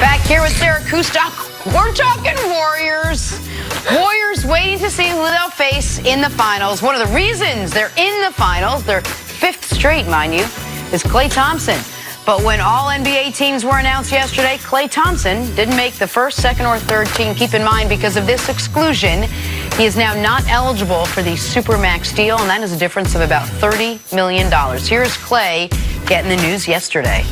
Back here with Sarah Kustok. We're talking Warriors. Warriors waiting to see who they'll face in the finals. One of the reasons they're in the finals, their fifth straight, mind you, is Klay Thompson. But when all NBA teams were announced yesterday, Klay Thompson didn't make the first, second, or third team. Keep in mind, because of this exclusion, he is now not eligible for the Supermax deal, and that is a difference of about $30 million. Here's Klay getting the news yesterday.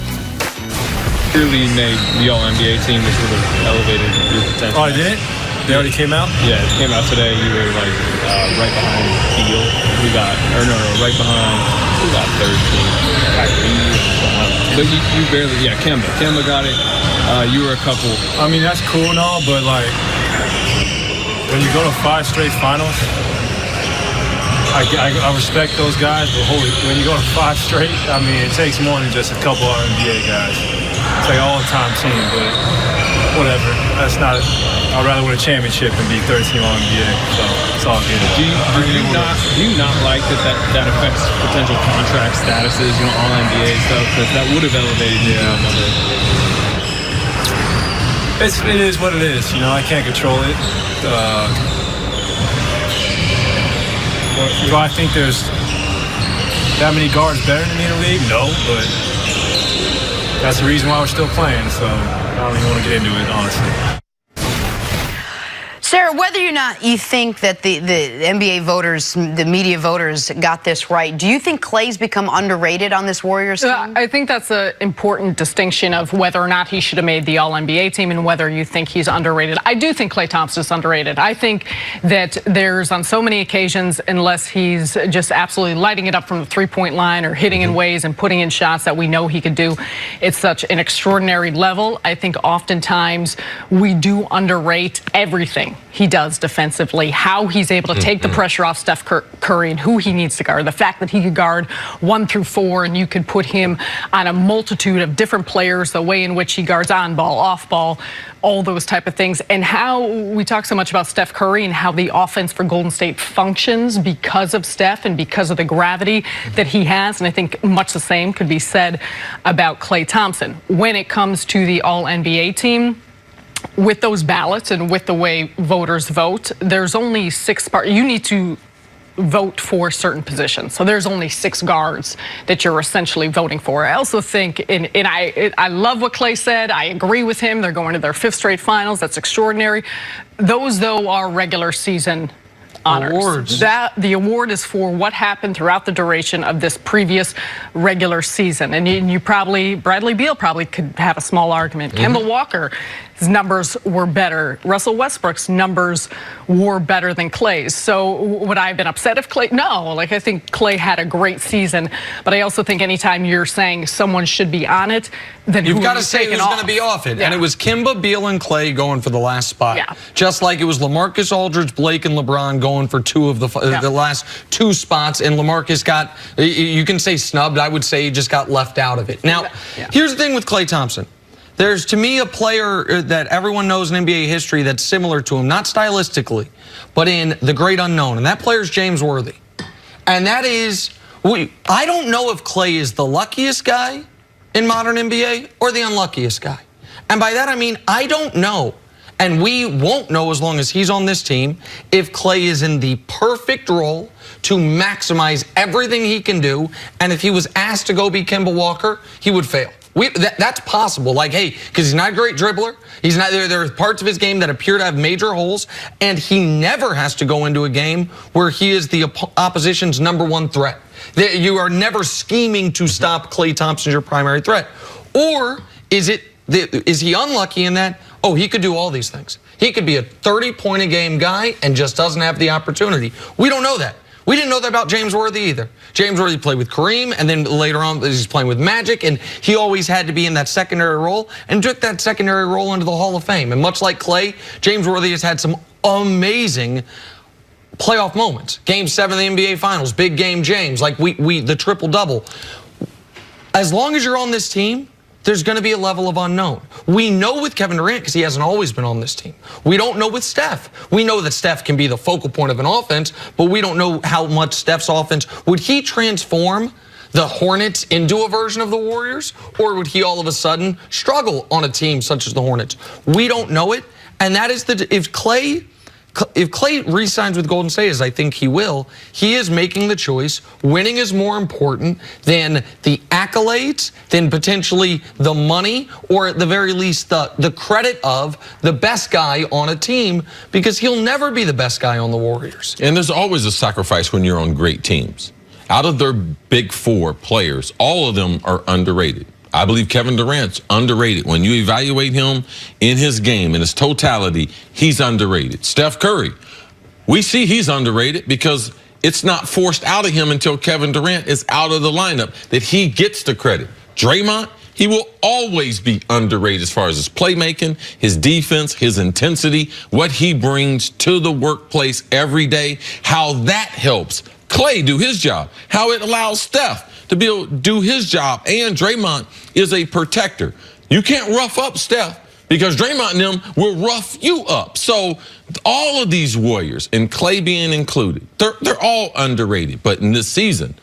Clearly made the All-NBA team, which would have elevated your potential. Oh, it did? They already came out? Yeah, it came out today. You were like right behind Beal. Right behind. We got third team. But you barely, Kemba. Kemba got it. You were a couple. I mean, that's cool and all, but like when you go to 5 straight finals, I respect those guys, but when you go to 5 straight, I mean, it takes more than just a couple of NBA guys. It's like all-time team, but whatever. That's not. I'd rather win a championship and be 13 All-NBA, so it's all good. Do you not like that affects potential contract statuses, All-NBA stuff, because that would have elevated you to another? It is what it is. I can't control it. Do I think there's that many guards better than me in the league? No, but that's the reason why we're still playing, so I don't even want to get into it, honestly. Sarah, whether or not you think that the NBA voters, the media voters got this right, do you think Klay's become underrated on this Warriors team? I think that's an important distinction of whether or not he should have made the All-NBA team and whether you think he's underrated. I do think Klay Thompson is underrated. I think that there's on so many occasions, unless he's just absolutely lighting it up from the three-point line or hitting in ways and putting in shots that we know he could do, it's such an extraordinary level. I think oftentimes we do underrate everything he does defensively, how he's able to take the pressure off Steph Curry and who he needs to guard, the fact that he could guard 1 through 4 and you could put him on a multitude of different players, the way in which he guards on ball, off ball, all those type of things, and how we talk so much about Steph Curry and how the offense for Golden State functions because of Steph and because of the gravity that he has, and I think much the same could be said about Klay Thompson. When it comes to the All-NBA team, with those ballots and with the way voters vote, there's only 6 parts. You need to vote for certain positions. So there's only 6 guards that you're essentially voting for. I also think, and I love what Klay said. I agree with him. They're going to their 5th straight finals. That's extraordinary. Those, though, are regular season honors. Awards. The award is for what happened throughout the duration of this previous regular season. And you probably, Bradley Beal probably could have a small argument. Kemba Walker, his numbers were better. Russell Westbrook's numbers were better than Klay's. So would I have been upset if Klay? No, I think Klay had a great season. But I also think anytime you're saying someone should be on it, then you've got to say who's going to be off it. Yeah. And it was Kemba, Beal, and Klay going for the last spot. Yeah. Just like it was LaMarcus Aldridge, Blake, and LeBron going for 2 of the last 2 spots. And LaMarcus got, you can say snubbed. I would say he just got left out of it. Now, here's the thing with Klay Thompson. There's, to me, a player that everyone knows in NBA history that's similar to him, not stylistically, but in the great unknown. And that player is James Worthy. And that is, I don't know if Klay is the luckiest guy in modern NBA or the unluckiest guy. And by that, I mean, I don't know. And we won't know as long as he's on this team if Klay is in the perfect role to maximize everything he can do. And if he was asked to go be Kemba Walker, he would fail. That's possible. Hey, because he's not a great dribbler. He's not there. There are parts of his game that appear to have major holes, and he never has to go into a game where he is the opposition's #1 threat. You are never scheming to stop Klay Thompson, your primary threat. Or is he unlucky in that? Oh, he could do all these things. He could be a 30-point-a-game guy and just doesn't have the opportunity. We don't know that. We didn't know that about James Worthy either. James Worthy played with Kareem, and then later on he's playing with Magic, and he always had to be in that secondary role and took that secondary role into the Hall of Fame. And much like Klay, James Worthy has had some amazing playoff moments. Game 7 of the NBA Finals, big game James, the triple-double. As long as you're on this team, there's going to be a level of unknown. We know with Kevin Durant, because he hasn't always been on this team. We don't know with Steph. We know that Steph can be the focal point of an offense, but we don't know how much Steph's offense, would he transform the Hornets into a version of the Warriors, or would he all of a sudden struggle on a team such as the Hornets? We don't know it, and that is if Klay re-signs with Golden State, as I think he will, he is making the choice. Winning is more important than the accolades, than potentially the money, or at the very least the credit of the best guy on a team, because he'll never be the best guy on the Warriors. And there's always a sacrifice when you're on great teams. Out of their big four players, all of them are underrated. I believe Kevin Durant's underrated. When you evaluate him in his game, in his totality, he's underrated. Steph Curry, we see he's underrated because it's not forced out of him until Kevin Durant is out of the lineup that he gets the credit. Draymond, he will always be underrated as far as his playmaking, his defense, his intensity, what he brings to the workplace every day, how that helps Klay do his job, how it allows Steph to be able to do his job, and Draymond is a protector. You can't rough up Steph because Draymond and them will rough you up. So all of these Warriors, and Klay being included, they're all underrated. But in this season,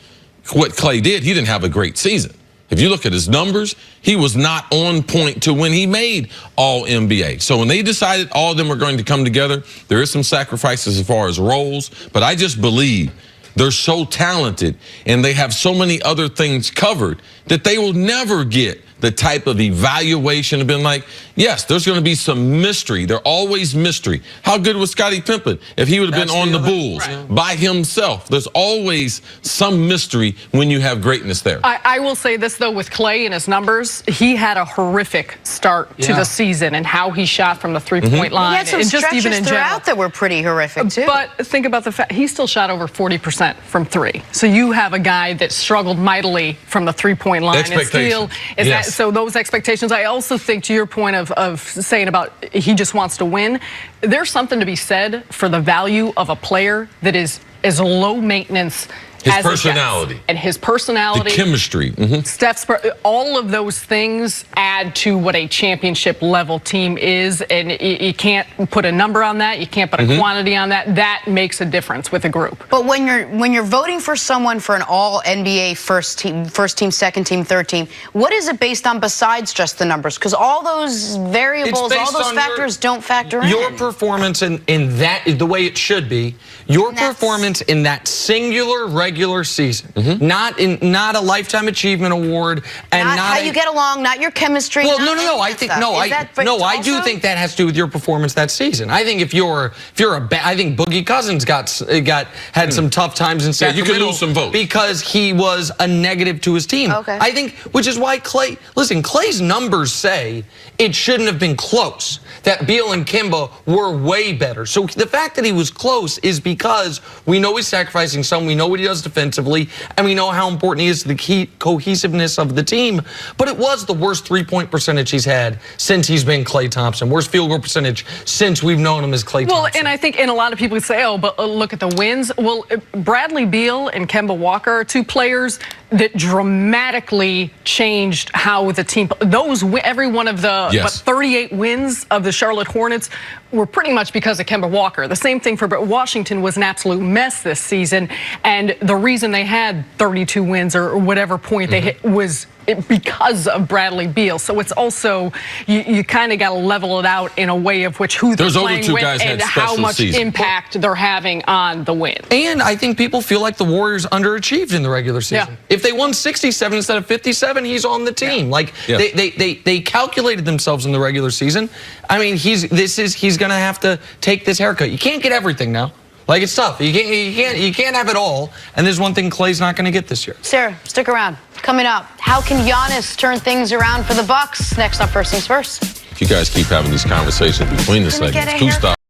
what Klay did, he didn't have a great season. If you look at his numbers, he was not on point to when he made All-NBA. So when they decided all of them were going to come together, there is some sacrifices as far as roles, but I just believe they're so talented and they have so many other things covered that they will never get the type of evaluation of being like, yes, there's going to be some mystery. They're always mystery. How good was Scottie Pippen if he would have been on the Bulls by himself? There's always some mystery when you have greatness there. I will say this, though, with Klay and his numbers, he had a horrific start to the season and how he shot from the three-point line. He had some stretches throughout that were pretty horrific, too. But think about the fact he still shot over 40% from three. So you have a guy that struggled mightily from the three-point line. Expectation. And still, so those expectations, I also think, to your point of saying about he just wants to win, there's something to be said for the value of a player that is as low maintenance his personality. And his personality. The chemistry. Steph's, all of those things add to what a championship level team is. And you can't put a number on that. You can't put a quantity on that. That makes a difference with a group. But when you're voting for someone for an all-NBA first team, second team, third team, what is it based on besides just the numbers? Because all those variables, all those factors don't factor in. Your performance in that is the way it should be. Your performance in that singular regular season, not a lifetime achievement award, and not how you get along, not your chemistry. Well, no. I think I do think that has to do with your performance that season. I think if you're I think Boogie Cousins had some tough times in Sacramento. You can lose some votes because he was a negative to his team. Okay. I think, which is why Klay's numbers say it shouldn't have been close. That Beal and Kemba were way better. So the fact that he was close is because we know he's sacrificing some, we know what he does defensively, and we know how important he is to the cohesiveness of the team. But it was the worst three-point percentage he's had since he's been Klay Thompson. Worst field goal percentage since we've known him as Klay Thompson. Well, and I think, and a lot of people say, oh, but look at the wins. Well, Bradley Beal and Kemba Walker are two players that dramatically changed how the team, every one of the 38 wins of the Charlotte Hornets were pretty much because of Kemba Walker. The same thing for Washington was an absolute mess this season, and the reason they had 32 wins or whatever point they hit was because of Bradley Beal. So it's also, you kind of got to level it out in a way of which who they're playing with and how much impact they're having on the win. And I think people feel like the Warriors underachieved in the regular season. If they won 67 instead of 57, he's on the team. Like they calculated themselves in the regular season. I mean, he's going to have to take this haircut. You can't get everything now. Like, it's tough. You can't have it all. And there's one thing Klay's not going to get this year. Sarah, stick around. Coming up, how can Giannis turn things around for the Bucks? Next on First Things First. If you guys keep having these conversations between the segments, Kustok.